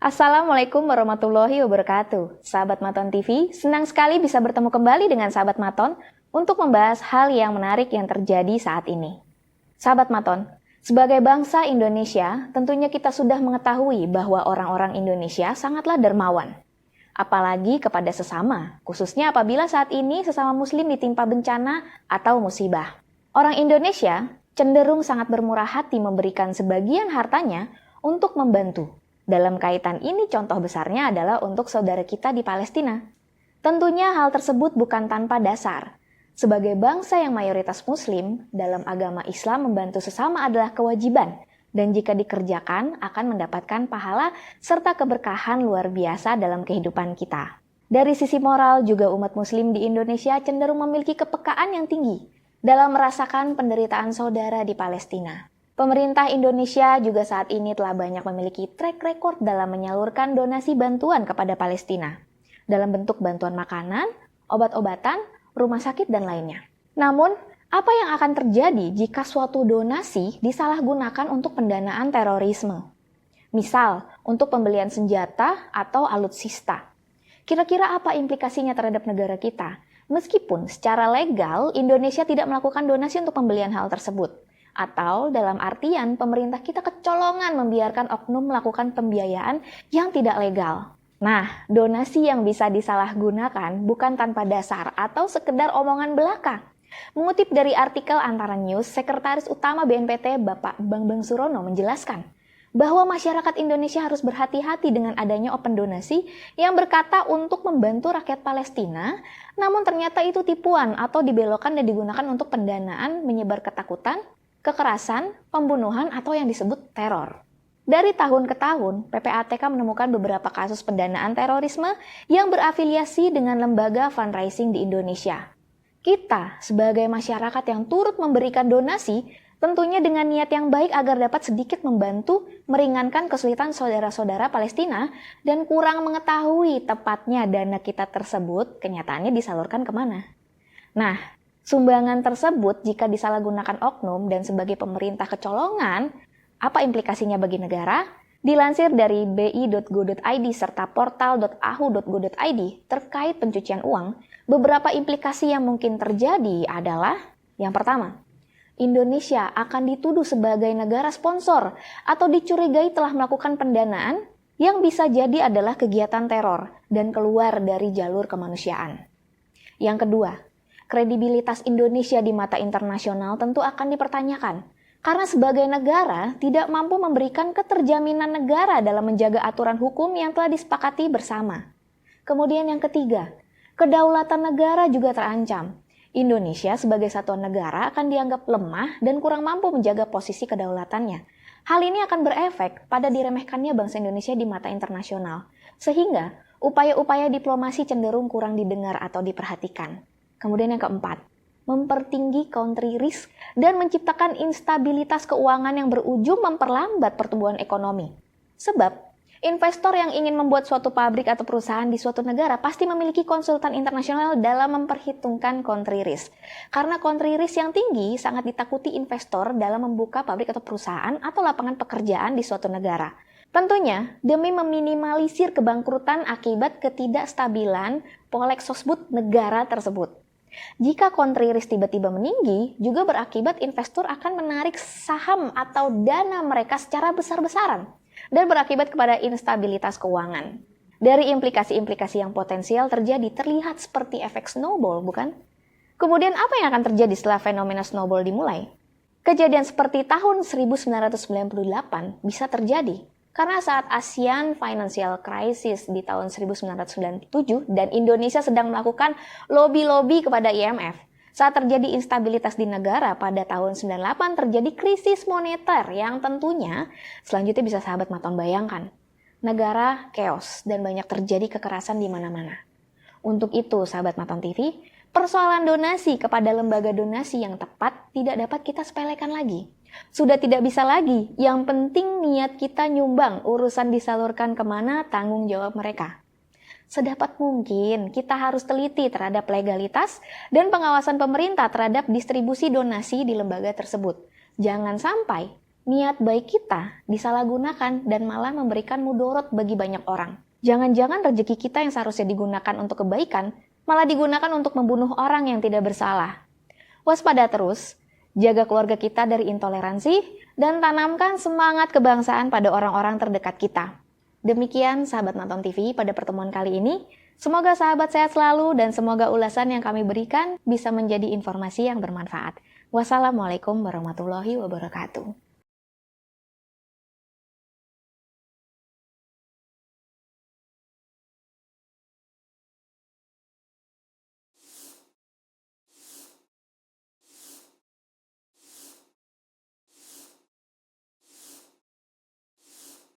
Assalamualaikum warahmatullahi wabarakatuh. Sahabat Maton TV, senang sekali bisa bertemu kembali dengan sahabat Maton untuk membahas hal yang menarik yang terjadi saat ini. Sahabat Maton, sebagai bangsa Indonesia, tentunya kita sudah mengetahui bahwa orang-orang Indonesia sangatlah dermawan. Apalagi kepada sesama, khususnya apabila saat ini sesama muslim ditimpa bencana atau musibah. Orang Indonesia cenderung sangat bermurah hati memberikan sebagian hartanya untuk membantu. Dalam kaitan ini contoh besarnya adalah untuk saudara kita di Palestina. Tentunya hal tersebut bukan tanpa dasar. Sebagai bangsa yang mayoritas muslim, dalam agama Islam membantu sesama adalah kewajiban, dan jika dikerjakan akan mendapatkan pahala serta keberkahan luar biasa dalam kehidupan kita. Dari sisi moral juga umat muslim di Indonesia cenderung memiliki kepekaan yang tinggi dalam merasakan penderitaan saudara di Palestina. Pemerintah Indonesia juga saat ini telah banyak memiliki track record dalam menyalurkan donasi bantuan kepada Palestina dalam bentuk bantuan makanan, obat-obatan, rumah sakit, dan lainnya. Namun, apa yang akan terjadi jika suatu donasi disalahgunakan untuk pendanaan terorisme? Misal, untuk pembelian senjata atau alutsista. Kira-kira apa implikasinya terhadap negara kita? Meskipun secara legal Indonesia tidak melakukan donasi untuk pembelian hal tersebut. Atau dalam artian pemerintah kita kecolongan membiarkan oknum melakukan pembiayaan yang tidak legal. Nah, donasi yang bisa disalahgunakan bukan tanpa dasar atau sekedar omongan belaka. Mengutip dari artikel Antara News, Sekretaris Utama BNPT Bapak Bambang Surono menjelaskan bahwa masyarakat Indonesia harus berhati-hati dengan adanya open donasi yang berkata untuk membantu rakyat Palestina, namun ternyata itu tipuan atau dibelokkan dan digunakan untuk pendanaan menyebar ketakutan, kekerasan, pembunuhan, atau yang disebut teror. Dari tahun ke tahun, PPATK menemukan beberapa kasus pendanaan terorisme yang berafiliasi dengan lembaga fundraising di Indonesia. Kita, sebagai masyarakat yang turut memberikan donasi, tentunya dengan niat yang baik agar dapat sedikit membantu meringankan kesulitan saudara-saudara Palestina dan kurang mengetahui tepatnya dana kita tersebut kenyataannya disalurkan kemana. Nah, sumbangan tersebut jika disalahgunakan oknum dan sebagai pemerintah kecolongan, apa implikasinya bagi negara? Dilansir dari bi.go.id serta portal.ahu.go.id terkait pencucian uang, beberapa implikasi yang mungkin terjadi adalah yang pertama, Indonesia akan dituduh sebagai negara sponsor atau dicurigai telah melakukan pendanaan yang bisa jadi adalah kegiatan teror dan keluar dari jalur kemanusiaan. Yang kedua, kredibilitas Indonesia di mata internasional tentu akan dipertanyakan, karena sebagai negara tidak mampu memberikan keterjaminan negara dalam menjaga aturan hukum yang telah disepakati bersama. Kemudian yang ketiga, kedaulatan negara juga terancam. Indonesia sebagai satuan negara akan dianggap lemah dan kurang mampu menjaga posisi kedaulatannya. Hal ini akan berefek pada diremehkannya bangsa Indonesia di mata internasional, sehingga upaya-upaya diplomasi cenderung kurang didengar atau diperhatikan. Kemudian yang keempat, mempertinggi country risk dan menciptakan instabilitas keuangan yang berujung memperlambat pertumbuhan ekonomi. Sebab, investor yang ingin membuat suatu pabrik atau perusahaan di suatu negara pasti memiliki konsultan internasional dalam memperhitungkan country risk. Karena country risk yang tinggi sangat ditakuti investor dalam membuka pabrik atau perusahaan atau lapangan pekerjaan di suatu negara. Tentunya, demi meminimalisir kebangkrutan akibat ketidakstabilan polexosbud negara tersebut. Jika country risk tiba-tiba meninggi, juga berakibat investor akan menarik saham atau dana mereka secara besar-besaran dan berakibat kepada instabilitas keuangan. Dari implikasi-implikasi yang potensial terjadi terlihat seperti efek snowball, bukan? Kemudian apa yang akan terjadi setelah fenomena snowball dimulai? Kejadian seperti tahun 1998 bisa terjadi. Karena saat ASEAN Financial Crisis di tahun 1997 dan Indonesia sedang melakukan lobby-lobby kepada IMF. Saat terjadi instabilitas di negara pada tahun 98 terjadi krisis moneter yang tentunya selanjutnya bisa sahabat Maton bayangkan. Negara chaos dan banyak terjadi kekerasan di mana-mana. Untuk itu sahabat Maton TV, persoalan donasi kepada lembaga donasi yang tepat tidak dapat kita sepelekan lagi. Sudah tidak bisa lagi, yang penting niat kita nyumbang, urusan disalurkan kemana tanggung jawab mereka. Sedapat mungkin kita harus teliti terhadap legalitas dan pengawasan pemerintah terhadap distribusi donasi di lembaga tersebut. Jangan sampai niat baik kita disalahgunakan dan malah memberikan mudorot bagi banyak orang. Jangan-jangan rezeki kita yang seharusnya digunakan untuk kebaikan, malah digunakan untuk membunuh orang yang tidak bersalah. Waspada terus, jaga keluarga kita dari intoleransi, dan tanamkan semangat kebangsaan pada orang-orang terdekat kita. Demikian sahabat Maton TV pada pertemuan kali ini. Semoga sahabat sehat selalu dan semoga ulasan yang kami berikan bisa menjadi informasi yang bermanfaat. Wassalamualaikum warahmatullahi wabarakatuh.